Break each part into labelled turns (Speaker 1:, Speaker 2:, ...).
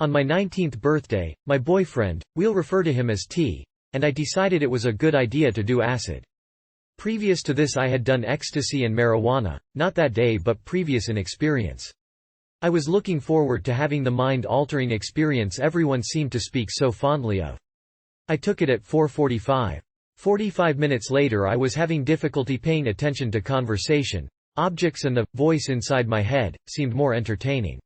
Speaker 1: On my 19th birthday, my boyfriend, we'll refer to him as T, and I decided it was a good idea to do acid. Previous to this I had done ecstasy and marijuana, not that day but previous in experience. I was looking forward to having the mind-altering experience everyone seemed to speak so fondly of. I took it at 4:45. 45 minutes later I was having difficulty paying attention to conversation. Objects and the voice inside my head seemed more entertaining.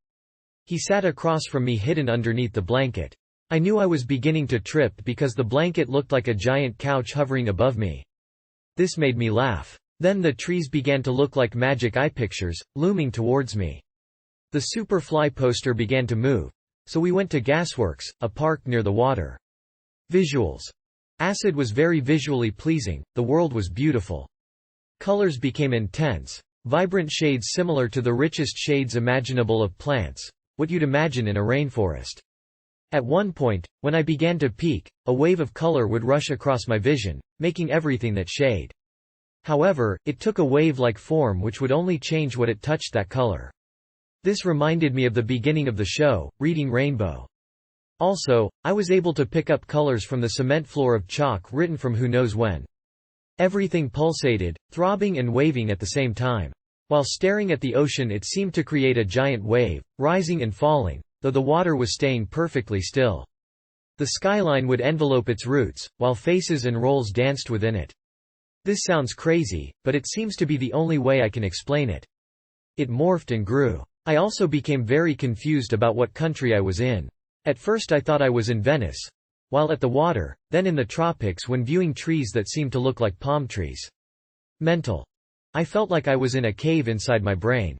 Speaker 1: He sat across from me hidden underneath the blanket. I knew I was beginning to trip because the blanket looked like a giant couch hovering above me. This made me laugh. Then the trees began to look like magic eye pictures, looming towards me. The Superfly poster began to move. So we went to Gasworks, a park near the water. Visuals. Acid was very visually pleasing, the world was beautiful. Colors became intense. Vibrant shades similar to the richest shades imaginable of plants, what you'd imagine in a rainforest. At one point, when I began to peak, a wave of color would rush across my vision, making everything that shade. However, it took a wave-like form which would only change what it touched that color. This reminded me of the beginning of the show, Reading Rainbow. Also, I was able to pick up colors from the cement floor of chalk written from who knows when. Everything pulsated, throbbing and waving at the same time. While staring at the ocean it seemed to create a giant wave, rising and falling, though the water was staying perfectly still. The skyline would envelope its roots, while faces and roles danced within it. This sounds crazy, but it seems to be the only way I can explain it. It morphed and grew. I also became very confused about what country I was in. At first I thought I was in Venice, while at the water, then in the tropics when viewing trees that seemed to look like palm trees. Mental. I felt like I was in a cave inside my brain.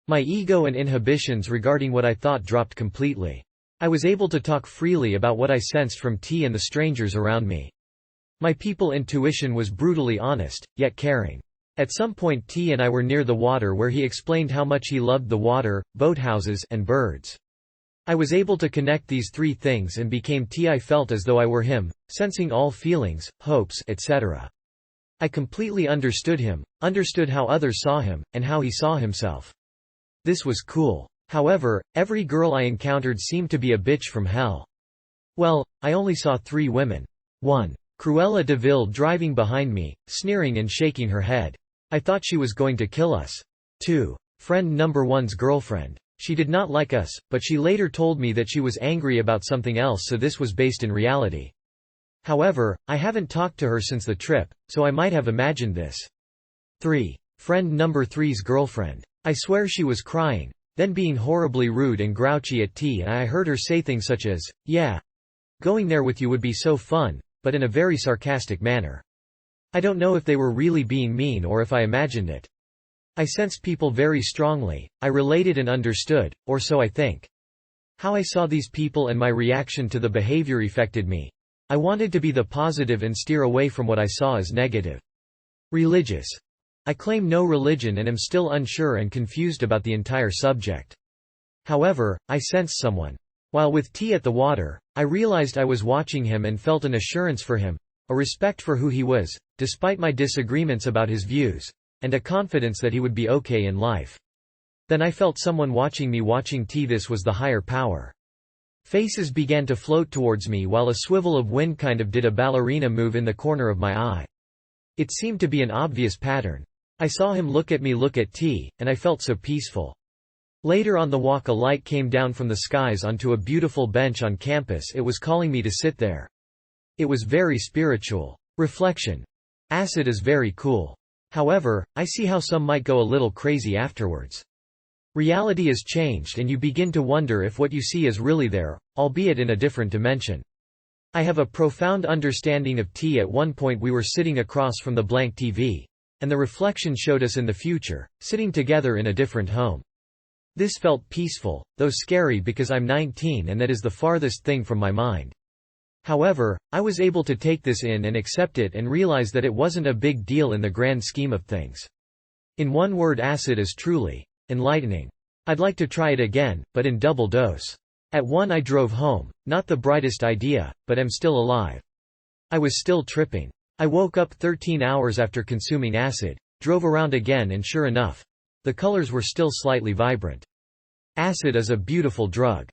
Speaker 1: My ego and inhibitions regarding what I thought dropped completely. I was able to talk freely about what I sensed from T and the strangers around me. My people intuition was brutally honest, yet caring. At some point T and I were near the water where he explained how much he loved the water, boathouses, and birds. I was able to connect these three things and became T. I felt as though I were him, sensing all feelings, hopes, etc. I completely understood him, understood how others saw him, and how he saw himself. This was cool. However, every girl I encountered seemed to be a bitch from hell. Well, I only saw 3 women. 1. Cruella de Vil driving behind me, sneering and shaking her head. I thought she was going to kill us. 2. Friend number 1's girlfriend. She did not like us, but she later told me that she was angry about something else, so this was based in reality. However, I haven't talked to her since the trip, so I might have imagined this. 3. Friend number 3's girlfriend. I swear she was crying, then being horribly rude and grouchy at T, and I heard her say things such as, "Yeah, going there with you would be so fun," but in a very sarcastic manner. I don't know if they were really being mean or if I imagined it. I sensed people very strongly, I related and understood, or so I think. How I saw these people and my reaction to the behavior affected me. I wanted to be the positive and steer away from what I saw as negative. Religious. I claim no religion and am still unsure and confused about the entire subject. However, I sensed someone. While with T at the water, I realized I was watching him and felt an assurance for him, a respect for who he was, despite my disagreements about his views, and a confidence that he would be okay in life. Then I felt someone watching me watching T. This was the higher power. Faces began to float towards me while a swivel of wind kind of did a ballerina move in the corner of my eye. It seemed to be an obvious pattern. I saw him look at me look at T, and I felt so peaceful. Later on the walk a light came down from the skies onto a beautiful bench on campus. It was calling me to sit there. It was very spiritual. Reflection. Acid is very cool. However, I see how some might go a little crazy afterwards. Reality is changed and you begin to wonder if what you see is really there, albeit in a different dimension. I have a profound understanding of T. At one point we were sitting across from the blank TV. And the reflection showed us in the future, sitting together in a different home. This felt peaceful, though scary because I'm 19 and that is the farthest thing from my mind. However, I was able to take this in and accept it and realize that it wasn't a big deal in the grand scheme of things. In one word, acid is truly enlightening. I'd like to try it again, but in double dose. At 1 I drove home, not the brightest idea, but am still alive. I was still tripping. I woke up 13 hours after consuming acid, drove around again and sure enough, the colors were still slightly vibrant. Acid is a beautiful drug.